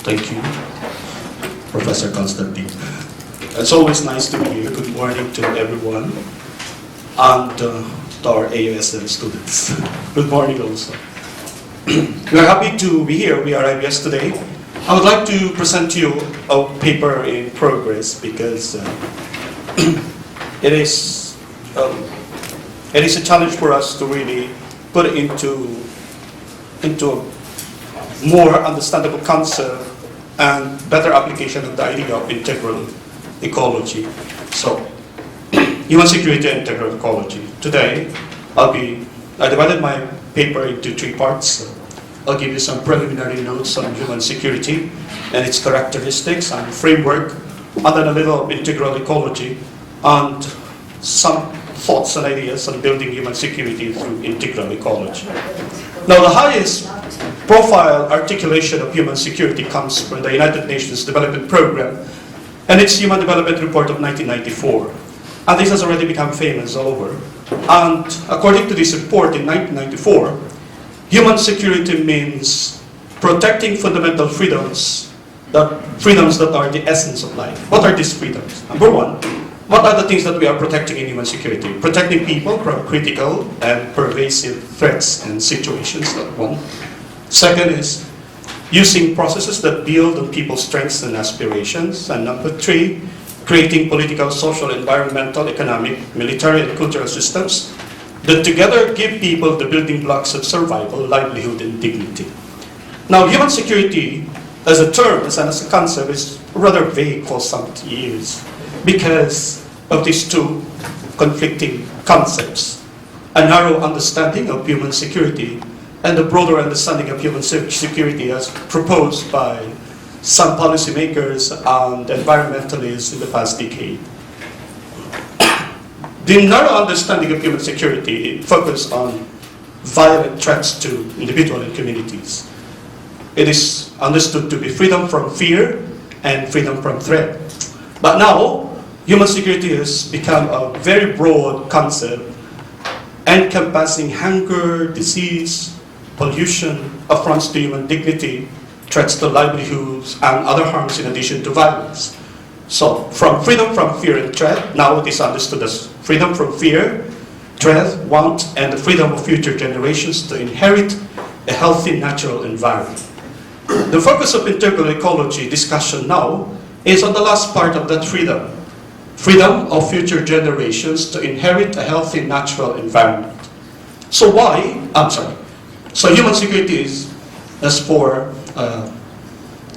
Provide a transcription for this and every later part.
Thank you, Professor Constantine. It's always nice to be here. Good morning to everyone and to our AUSN students. Good morning also. We are happy to be here. We arrived yesterday. I would like to present to you a paper in progress because it is a challenge for us to really put it into a more understandable concept and better application of the idea of integral ecology. So, human security and integral ecology. Today, I divided my paper into 3 parts. I'll give you some preliminary notes on human security and its characteristics and framework, and then a little of integral ecology, and some thoughts and ideas on building human security through integral ecology. Now, the highest profile articulation of human security comes from the United Nations Development Program and its Human Development Report of 1994. And this has already become famous all over. And according to this report in 1994, human security means protecting fundamental freedoms that are the essence of life. What are these freedoms? Number 1, what are the things that we are protecting in human security? Protecting people from critical and pervasive threats and situations, that's 1. Second is using processes that build on people's strengths and aspirations. And number 3, creating political, social, environmental, economic, military, and cultural systems that together give people the building blocks of survival, livelihood, and dignity. Now, human security as a term, as a concept, is rather vague for some years because of these 2 conflicting concepts. A narrow understanding of human security and a broader understanding of human security as proposed by some policymakers and environmentalists in the past decade. The narrow understanding of human security focuses on violent threats to individuals and communities. It is understood to be freedom from fear and freedom from threat. But now, human security has become a very broad concept encompassing hunger, disease, pollution, affronts to human dignity, threats to livelihoods, and other harms in addition to violence. So, from freedom from fear and threat, now it is understood as freedom from fear, threat, want, and the freedom of future generations to inherit a healthy natural environment. The focus of integral ecology discussion now is on the last part of that freedom. Freedom of future generations to inherit a healthy natural environment. So So human security is as 4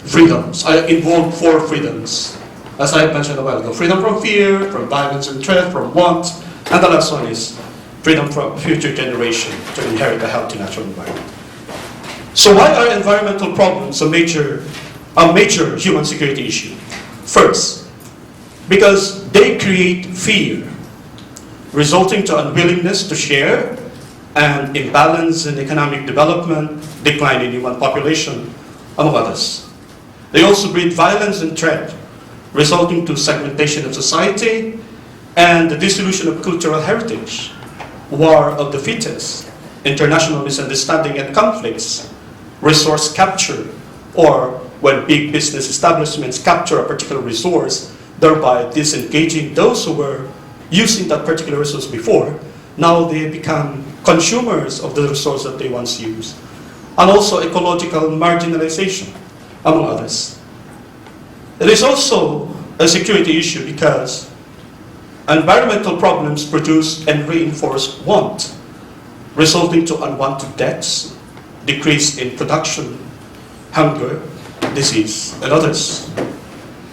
freedoms. I involve 4 freedoms, as I mentioned a while ago. Freedom from fear, from violence and threat, from want, and the last one is freedom from future generation to inherit a healthy natural environment. So why are environmental problems a major human security issue? First, because they create fear, resulting to unwillingness to share and imbalance in economic development, decline in human population, among others. They also breed violence and threat, resulting to segmentation of society and the dissolution of cultural heritage, war of the fittest, international misunderstanding and conflicts, resource capture, or when big business establishments capture a particular resource, thereby disengaging those who were using that particular resource before. Now they become consumers of the resource that they once used. And also ecological marginalization, among others. It is also a security issue because environmental problems produce and reinforce want, resulting to unwanted deaths, decrease in production, hunger, disease, and others.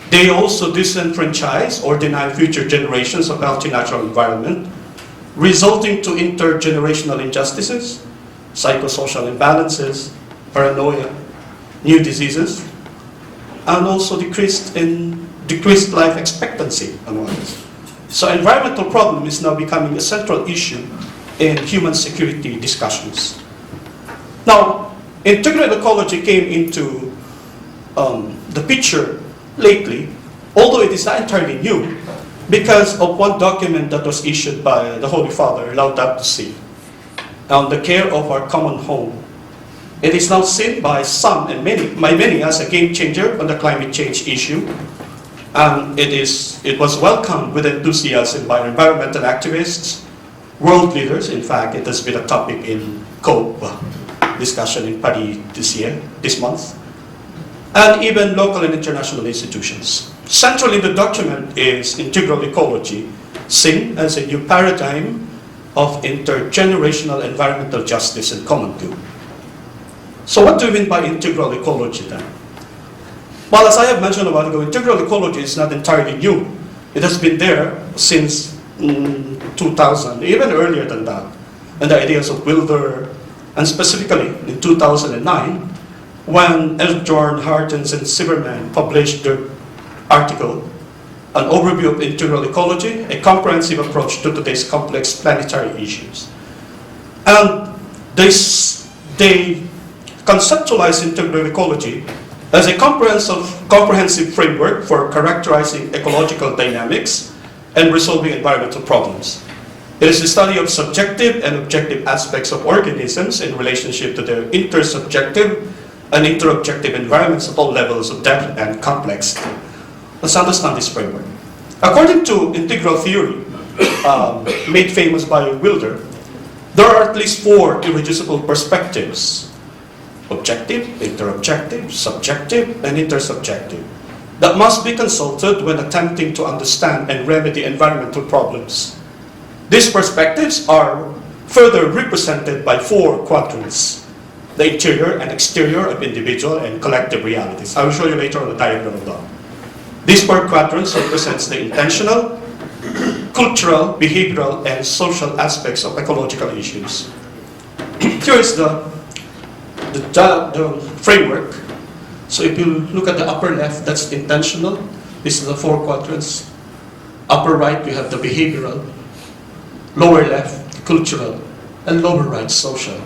They also disenfranchise or deny future generations of healthy natural environment, resulting to intergenerational injustices, psychosocial imbalances, paranoia, new diseases, and also decreased life expectancy among others. So environmental problem is now becoming a central issue in human security discussions. Now, integral ecology came into the picture lately, although it is not entirely new, because of one document that was issued by the Holy Father, Laudato Si, on the care of our common home. It is now seen by some and by many as a game changer on the climate change issue. And it was welcomed with enthusiasm by environmental activists, world leaders. In fact, it has been a topic in COP discussion in Paris this month, and even local and international institutions. Central in the document is integral ecology, seen as a new paradigm of intergenerational environmental justice and common good. So what do you mean by integral ecology then? Well, as I have mentioned a while ago, integral ecology is not entirely new. It has been there since 2000, even earlier than that. And the ideas of Wilder, and specifically in 2009, when Eldjorn, Hartens, and Zimmerman published their article, An Overview of Integral Ecology, a Comprehensive Approach to Today's Complex Planetary Issues. And they conceptualize integral ecology as a comprehensive framework for characterizing ecological dynamics and resolving environmental problems. It is the study of subjective and objective aspects of organisms in relationship to their intersubjective and interobjective environments at all levels of depth and complexity. Let's understand this framework. According to integral theory, made famous by Wilder, there are at least 4 irreducible perspectives: objective, interobjective, subjective, and intersubjective, that must be consulted when attempting to understand and remedy environmental problems. These perspectives are further represented by 4 quadrants: the interior and exterior of individual and collective realities. I will show you later on the diagram of that. These 4 quadrants represents the intentional, cultural, behavioral, and social aspects of ecological issues. Here is the framework. So if you look at the upper left, that's intentional. This is the 4 quadrants. Upper right, you have the behavioral. Lower left, cultural. And lower right, social.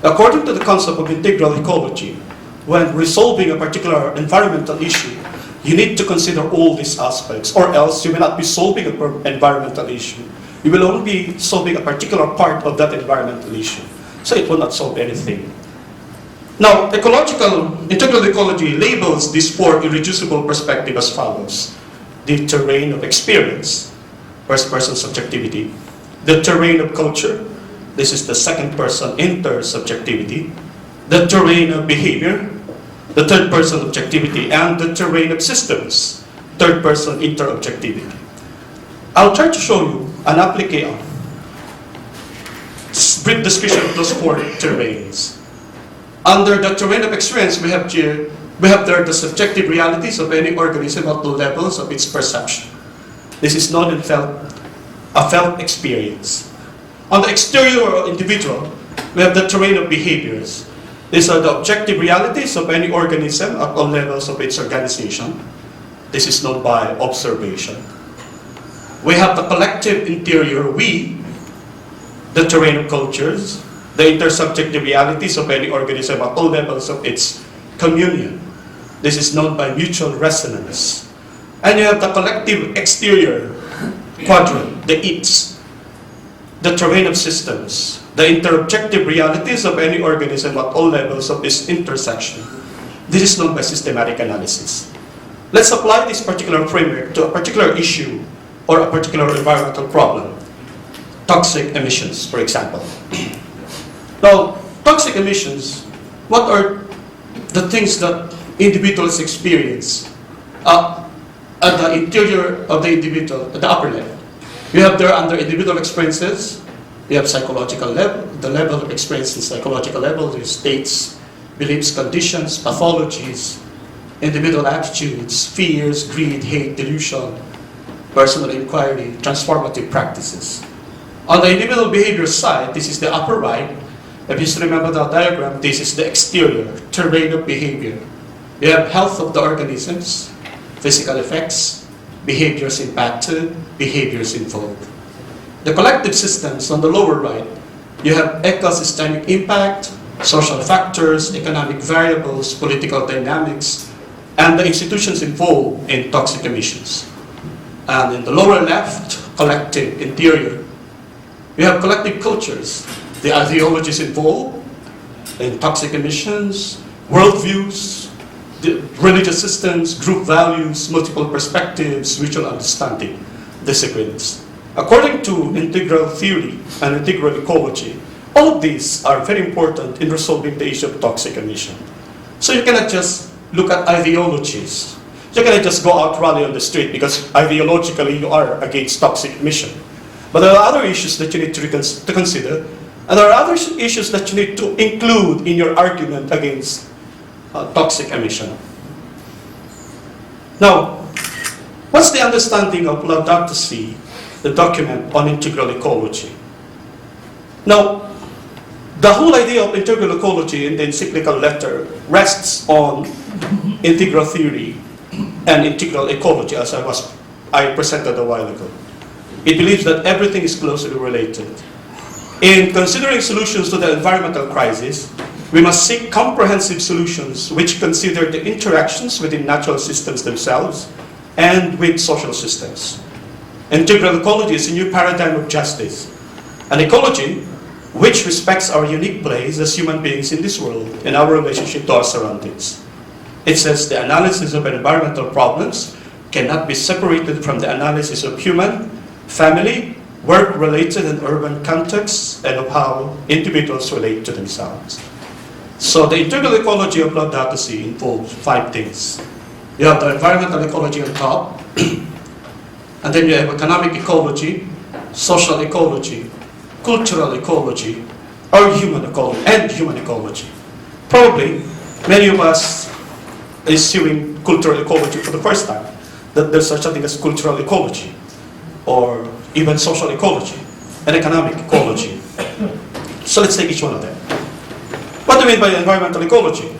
According to the concept of integral ecology, when resolving a particular environmental issue, you need to consider all these aspects, or else you may not be solving an environmental issue. You will only be solving a particular part of that environmental issue. So it will not solve anything. Now, integral ecology labels these 4 irreducible perspectives as follows: the terrain of experience, first-person subjectivity; the terrain of culture, this is the second-person intersubjectivity; the terrain of behavior, the third-person objectivity; and the terrain of systems, third-person interobjectivity. I'll try to show you an application, brief description of those 4 terrains. Under the terrain of experience, we have there the subjective realities of any organism at the levels of its perception. This is known and a felt experience. On the exterior or individual, we have the terrain of behaviors. These are the objective realities of any organism at all levels of its organization. This is known by observation. We have the collective interior, the terrain of cultures, the intersubjective realities of any organism at all levels of its communion. This is known by mutual resonance. And you have the collective exterior quadrant, the its, the terrain of systems, the interobjective realities of any organism at all levels of its intersection. This is known by systematic analysis. Let's apply this particular framework to a particular issue or a particular environmental problem. Toxic emissions, for example. Now, toxic emissions, what are the things that individuals experience at the interior of the individual, at the upper level? You have there under individual experiences, you have psychological level, the level of experience in psychological level, there's states, beliefs, conditions, pathologies, individual attitudes, fears, greed, hate, delusion, personal inquiry, transformative practices. On the individual behavior side, this is the upper right. If you still remember that diagram, this is the exterior, terrain of behavior. You have health of the organisms, physical effects, behaviors impacted, behaviors involved. The collective systems on the lower right, you have ecosystemic impact, social factors, economic variables, political dynamics, and the institutions involved in toxic emissions. And in the lower left, collective interior, we have collective cultures, the ideologies involved, in toxic emissions, worldviews, religious systems, group values, multiple perspectives, mutual understanding, disciplines. According to integral theory and integral ecology, all of these are very important in resolving the issue of toxic emission. So you cannot just look at ideologies. You cannot just go out rally on the street because ideologically you are against toxic emission. But there are other issues that you need to consider, and there are other issues that you need to include in your argument against toxic emission. Now, what's the understanding of Laudato Si, the document on integral ecology? Now, the whole idea of integral ecology in the encyclical letter rests on integral theory and integral ecology, as I presented a while ago. It believes that everything is closely related. In considering solutions to the environmental crisis, we must seek comprehensive solutions which consider the interactions within natural systems themselves and with social systems. Integral ecology is a new paradigm of justice, an ecology which respects our unique place as human beings in this world and our relationship to our surroundings. It says the analysis of environmental problems cannot be separated from the analysis of human, family, work-related and urban contexts, and of how individuals relate to themselves. So the integral ecology of Laudato Si involves 5 things. You have the environmental ecology on top, and then you have economic ecology, social ecology, cultural ecology, or human ecology. Probably, many of us is hearing cultural ecology for the first time, that there's such a thing as cultural ecology, or even social ecology, and economic ecology. So let's take each one of them. What do you mean by environmental ecology?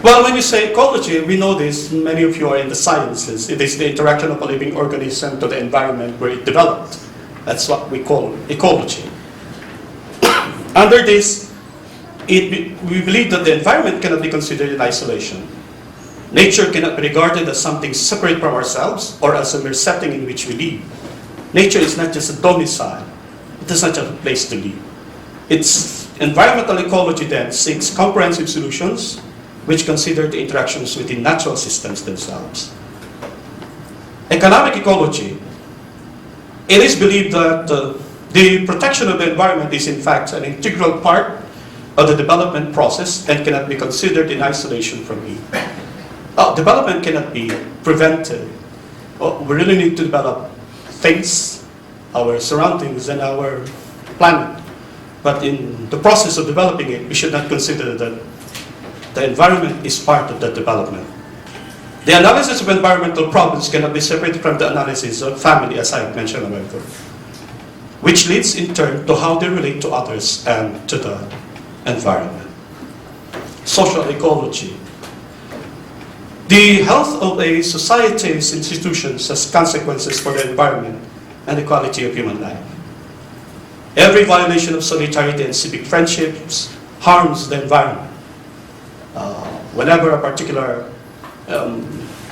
Well, when you say ecology, we know this, many of you are in the sciences. It is the interaction of a living organism to the environment where it developed. That's what we call ecology. Under this, we believe that the environment cannot be considered in isolation. Nature cannot be regarded as something separate from ourselves or as a mere setting in which we live. Nature is not just a domicile. It is not just a place to live. Its environmental ecology then seeks comprehensive solutions which consider the interactions within natural systems themselves. Economic ecology. It is believed that the protection of the environment is in fact an integral part of the development process and cannot be considered in isolation from it. Development cannot be prevented. We really need to develop things, our surroundings and our planet. But in the process of developing it, we should not consider that the environment is part of that development. The analysis of environmental problems cannot be separated from the analysis of family, as I mentioned a while ago, which leads in turn to how they relate to others and to the environment. Social ecology. The health of a society's institutions has consequences for the environment and the quality of human life. Every violation of solidarity and civic friendships harms the environment. Whenever a particular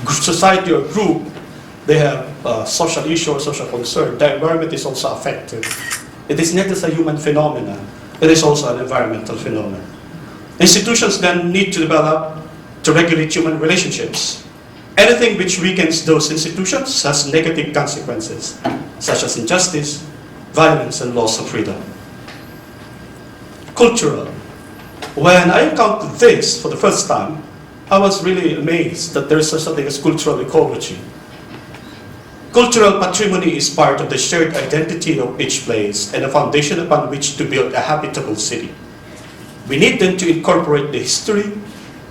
society or group, they have a social issue or social concern, the environment is also affected. It is not just a human phenomenon, it is also an environmental phenomenon. Institutions then need to develop to regulate human relationships. Anything which weakens those institutions has negative consequences, such as injustice, violence, and loss of freedom. Cultural. When I encountered this for the first time, I was really amazed that there is such a thing as cultural ecology. Cultural patrimony is part of the shared identity of each place and a foundation upon which to build a habitable city. We need then to incorporate the history,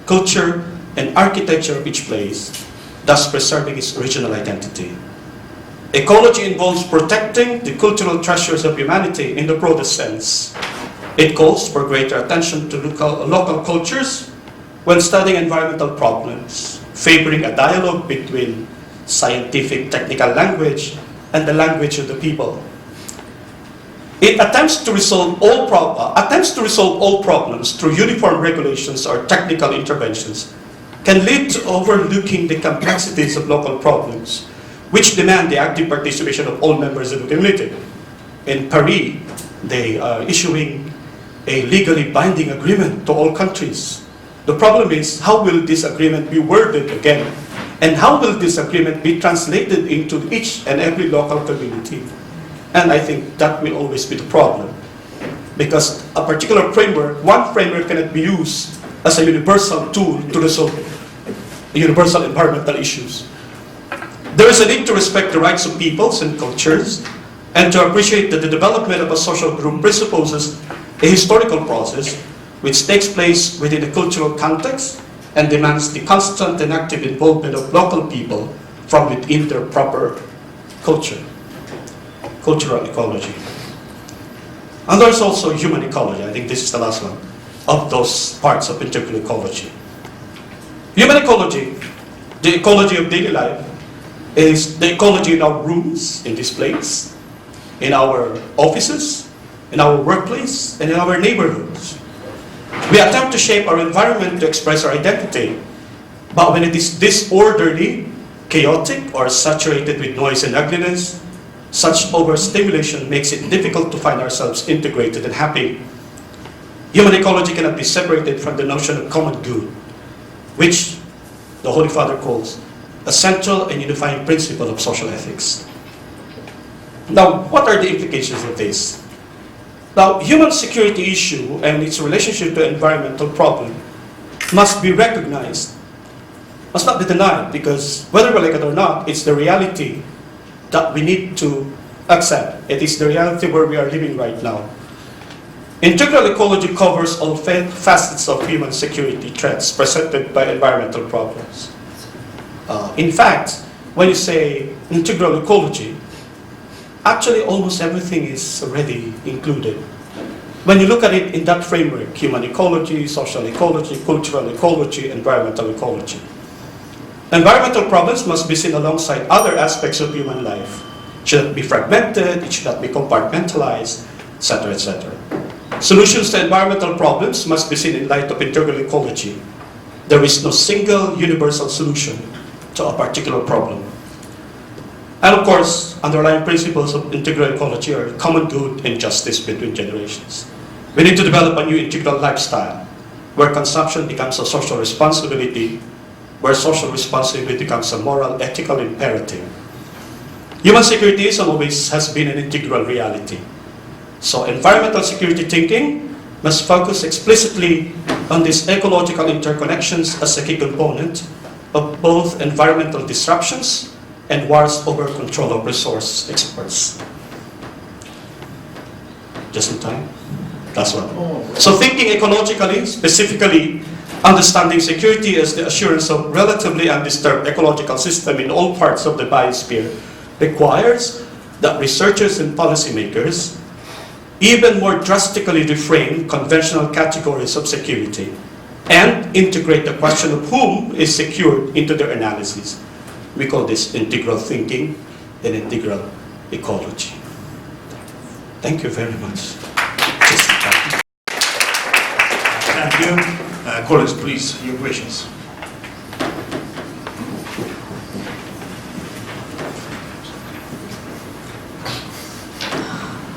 culture, and architecture of each place, thus preserving its original identity. Ecology involves protecting the cultural treasures of humanity in the broadest sense. It calls for greater attention to local cultures when studying environmental problems, favoring a dialogue between scientific technical language and the language of the people. It attempts to resolve all problems through uniform regulations or technical interventions, can lead to overlooking the complexities of local problems, which demand the active participation of all members of the community. In Paris, they are issuing a legally binding agreement to all countries. The problem is, how will this agreement be worded again? And how will this agreement be translated into each and every local community? And I think that will always be the problem. Because a particular framework, one framework cannot be used as a universal tool to resolve universal environmental issues. There is a need to respect the rights of peoples and cultures, and to appreciate that the development of a social group presupposes a historical process which takes place within a cultural context and demands the constant and active involvement of local people from within their proper culture. Cultural ecology. And there's also human ecology. I think this is the last one of those parts of integral ecology. Human ecology, the ecology of daily life, is the ecology in our rooms, in this place, in our offices, in our workplace, and in our neighborhoods. We attempt to shape our environment to express our identity, but when it is disorderly, chaotic, or saturated with noise and ugliness, such overstimulation makes it difficult to find ourselves integrated and happy. Human ecology cannot be separated from the notion of common good, which the Holy Father calls a central and unifying principle of social ethics. Now, what are the implications of this? Now, human security issue and its relationship to environmental problem must be recognized, must not be denied, because whether we like it or not, it's the reality that we need to accept. It is the reality where we are living right now. Integral ecology covers all facets of human security threats presented by environmental problems. In fact, when you say integral ecology, actually almost everything is already included. When you look at it in that framework, human ecology, social ecology, cultural ecology, environmental ecology. Environmental problems must be seen alongside other aspects of human life. It should not be fragmented, it should not be compartmentalized, etc., etc. Solutions to environmental problems must be seen in light of integral ecology. There is no single universal solution to a particular problem. And of course, underlying principles of integral ecology are common good and justice between generations. We need to develop a new integral lifestyle, where consumption becomes a social responsibility, where social responsibility becomes a moral, ethical imperative. Human security is and always has been an integral reality. So environmental security thinking must focus explicitly on these ecological interconnections as a key component of both environmental disruptions and wars over control of resource exports. Just in time? That's one. So thinking ecologically, specifically understanding security as the assurance of relatively undisturbed ecological system in all parts of the biosphere requires that researchers and policymakers even more drastically reframe conventional categories of security and integrate the question of whom is secured into their analysis. We call this integral thinking and integral ecology. Thank you very much. Thank you. Colleagues, please, your questions.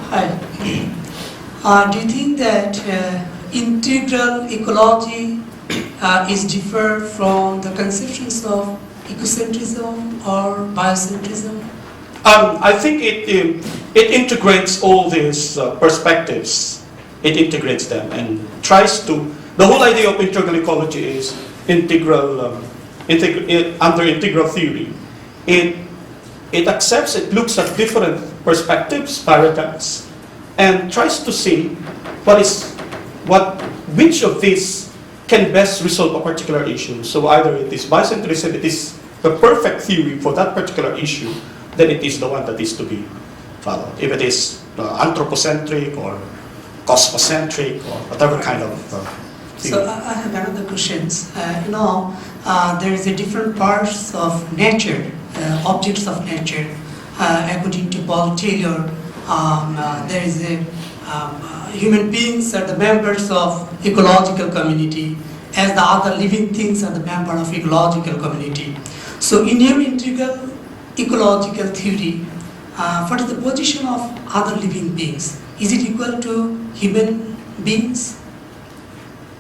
Hi. Do you think that integral ecology is different from the conceptions of ecocentrism or biocentrism? I think it integrates all these perspectives. It integrates them and tries to. The whole idea of integral ecology is under integral theory. It accepts, it looks at different perspectives, paradigms, and tries to see which of these can best resolve a particular issue. So either it is biocentrism, it is the perfect theory for that particular issue, then it is the one that is to be followed. If it is anthropocentric or cosmocentric or whatever kind of theory. So I have another question. There is a different parts of nature, objects of nature. According to Paul Taylor, there is human beings are the members of ecological community, as the other living things are the member of ecological community. So in your integral ecological theory, what is the position of other living beings? Is it equal to human beings?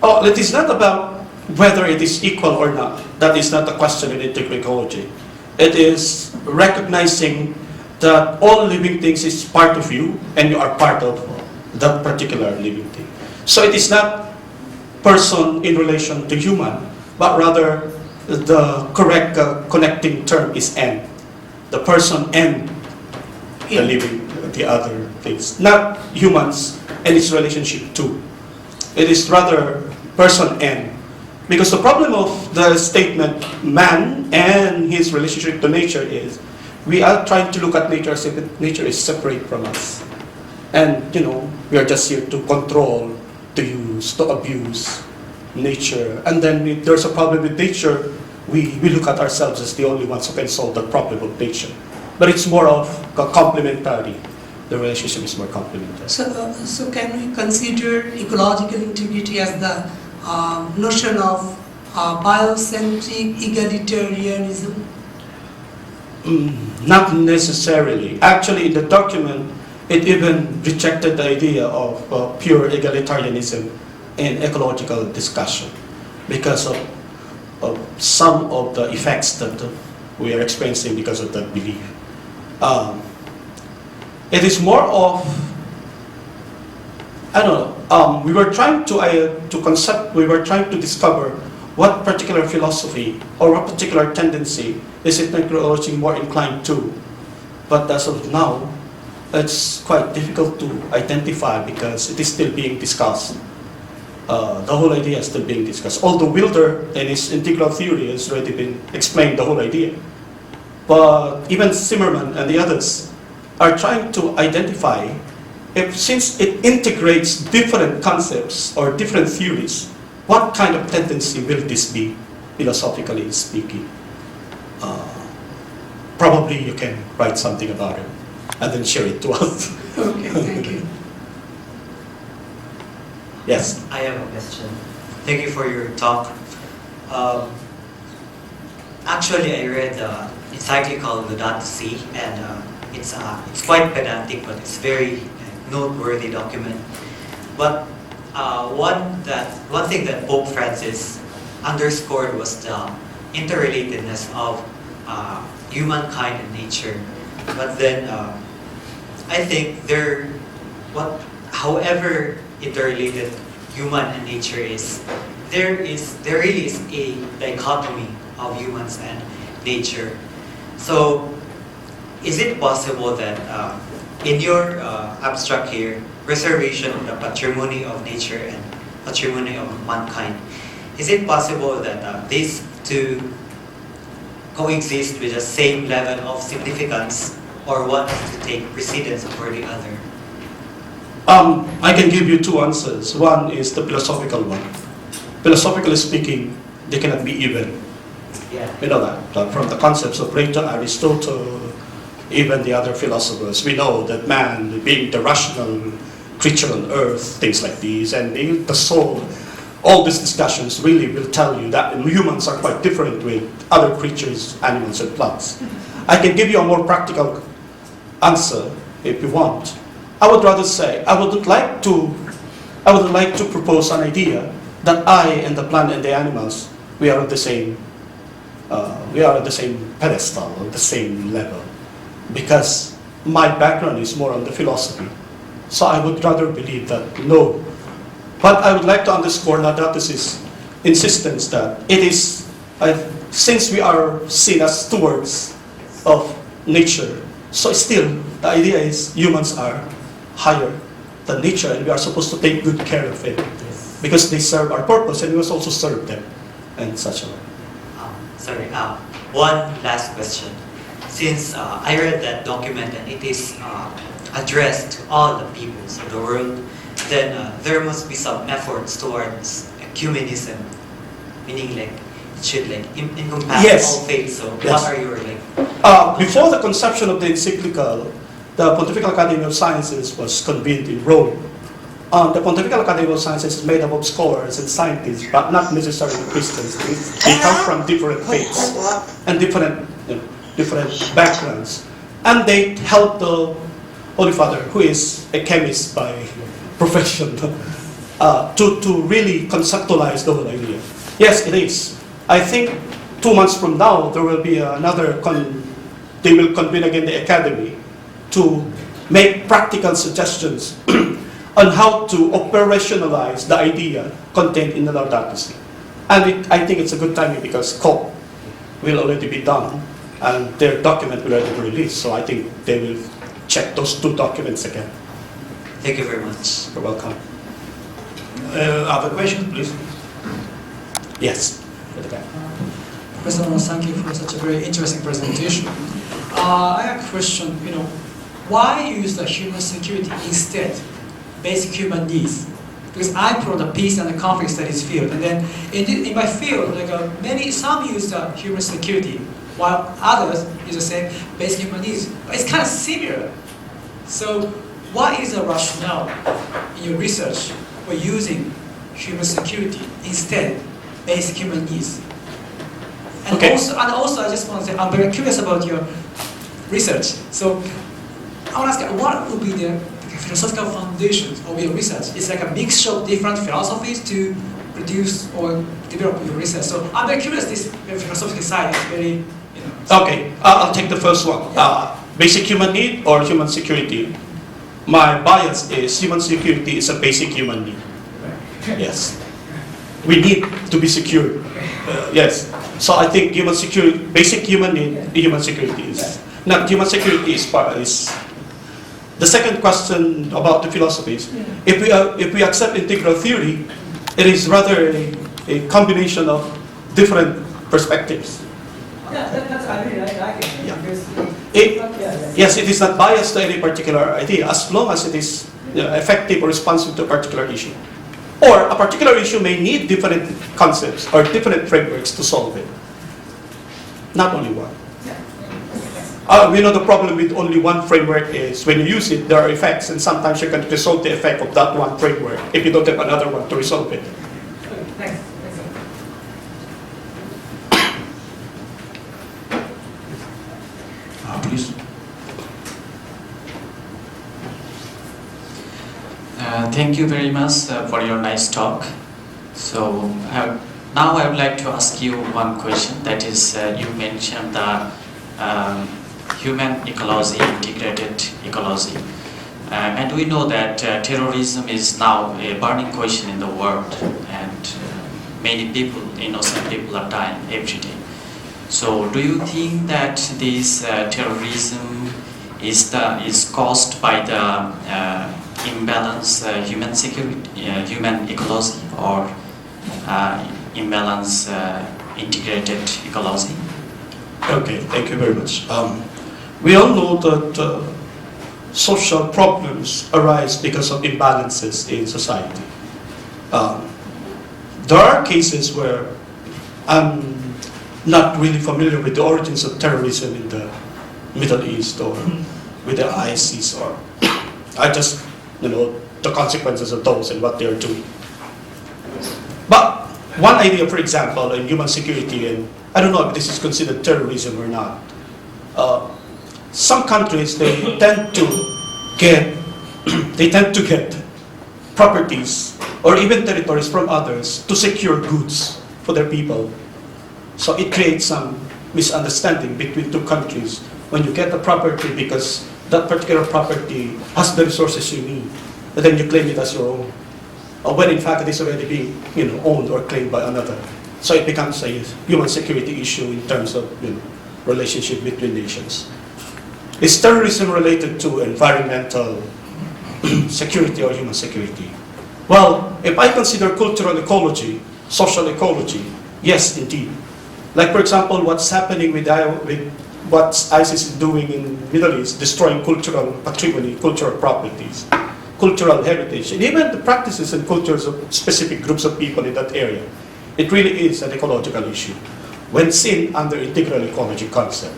Oh, it is not about whether it is equal or not. That is not the question in integrative ecology. It is recognizing that all living things is part of you and you are part of that particular living thing. So it is not person in relation to human, but rather the correct connecting term is and. The person and the living, the other things. Not humans and its relationship to. It is rather person and. Because the problem of the statement man and his relationship to nature is we are trying to look at nature as if nature is separate from us. And, we are just here to control, to use, to abuse nature. And then if there's a problem with nature, we look at ourselves as the only ones who can solve that problem of nature. But it's more of a complementary. The relationship is more complementary. So can we consider ecological integrity as the notion of biocentric egalitarianism? Not necessarily. Actually, in the document, it even rejected the idea of pure egalitarianism in ecological discussion because of some of the effects that we are experiencing because of that belief. It is more of, I don't know, we were trying we were trying to discover what particular philosophy or what particular tendency is ecology more inclined to. But as of now, it's quite difficult to identify because it is still being discussed. The whole idea is still being discussed. Although Wilder in his integral theory has already been explained the whole idea. But even Zimmerman and the others are trying to identify if, since it integrates different concepts or different theories, what kind of tendency will this be, philosophically speaking? Probably you can write something about it and then share it to us. Okay, thank you. Yes. I have a question. Thank you for your talk. Actually, I read the encyclical Laudato Si, and it's quite pedantic, but it's very noteworthy document. But one thing that Pope Francis underscored was the interrelatedness of humankind and nature. But then I think however interrelated human and nature is, there really is a dichotomy of humans and nature. So is it possible that in your abstract here, preservation of the patrimony of nature and patrimony of mankind, is it possible that these two coexist with the same level of significance, or one has to take precedence over the other? I can give you two answers. One is the philosophical one. Philosophically speaking, they cannot be even. Yeah. We know that from the concepts of Plato, Aristotle, even the other philosophers. We know that man, being the rational creature on earth, things like these, and the soul, all these discussions really will tell you that humans are quite different with other creatures, animals, and plants. I can give you a more practical answer if you want. I would rather say I would like to propose an idea that I and the plant and the animals, we are at the same pedestal, on the same level, because my background is more on the philosophy. So I would rather believe that no. But I would like to underscore Laudato Si's insistence that it is, since we are seen as stewards of nature, so still the idea is humans are higher than nature and we are supposed to take good care of it because they serve our purpose and we must also serve them in such a way. One last question. Since I read that document and it is addressed to all the peoples of the world, then there must be some efforts towards ecumenism, meaning like it should encompass Yes. all faiths. So Yes. what are your Before the conception of the encyclical, the Pontifical Academy of Sciences was convened in Rome. The Pontifical Academy of Sciences is made up of scholars and scientists, but not necessarily Christians. They come from different faiths and different backgrounds. And they help the Holy Father, who is a chemist by profession, to really conceptualize the whole idea. Yes, it is. I think 2 months from now, there will be another, they will convene again the academy to make practical suggestions on how to operationalize the idea contained in the dataset. And I think it's a good timing because COP will already be done and their document will already be released. So I think they will check those 2 documents again. Thank you very much. You're welcome. Other questions, please? Yes. At the back. Professor Marlon, thank you for such a very interesting presentation. I have a question, why use the human security instead basic human needs? Because I'm from the peace and the conflict studies field, and then in my field, some use the human security, while others use the same basic human needs. But it's kind of similar. So, what is the rationale in your research for using human security instead basic human needs? And Okay. also, I just want to say, I'm very curious about your research. So, I want to ask, what would be the philosophical foundations of your research? It's like a mixture of different philosophies to produce or develop your research. So, I'm very curious. This philosophical side is very, Okay, I'll take the first one. Basic human need or human security? My bias is human security is a basic human need. Yes. We need to be secure. Yes. So I think basic human need, human security is. Now, human security is the second question about the philosophies. If we accept integral theory, it is rather a combination of different perspectives. Yeah, I really like it. Yeah. Because Yes, it is not biased to any particular idea, as long as it is effective or responsive to a particular issue. Or a particular issue may need different concepts or different frameworks to solve it. Not only one. We know the problem with only one framework is when you use it, there are effects, and sometimes you can resolve the effect of that one framework if you don't have another one to resolve it. Thanks. Please. Thank you very much for your nice talk. So now I would like to ask you one question. That is, you mentioned the human ecology, integrated ecology. And we know that terrorism is now a burning question in the world, and many people, innocent people, are dying every day. So, do you think that this terrorism is caused by the imbalance human security, human ecology, or imbalance integrated ecology? Okay, thank you very much. We all know that social problems arise because of imbalances in society. There are cases where I'm not really familiar with the origins of terrorism in the Middle East or with the ISIS, or I just, the consequences of those and what they are doing. But one idea, for example, in human security, and I don't know if this is considered terrorism or not. Some countries, they tend to get properties or even territories from others to secure goods for their people. So it creates some misunderstanding between two countries when you get a property because that particular property has the resources you need, and then you claim it as your own, or when in fact it is already being owned or claimed by another. So it becomes a human security issue in terms of relationship between nations. Is terrorism related to environmental security or human security? Well, if I consider cultural ecology, social ecology, yes, indeed. Like, for example, what's happening with what ISIS is doing in the Middle East, destroying cultural patrimony, cultural properties, cultural heritage, and even the practices and cultures of specific groups of people in that area. It really is an ecological issue when seen under integral ecology concept.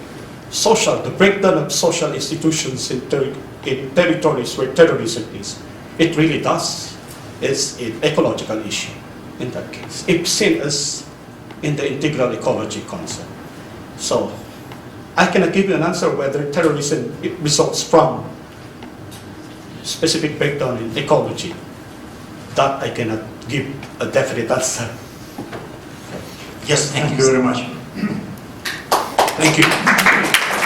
Social, the breakdown of social institutions in territories where terrorism is, it really does. It's an ecological issue in that case, if seen as in the integral ecology concept. So, I cannot give you an answer whether terrorism results from specific breakdown in ecology. that I cannot give a definite answer. Yes, Thank thank you. you very much. Thank you.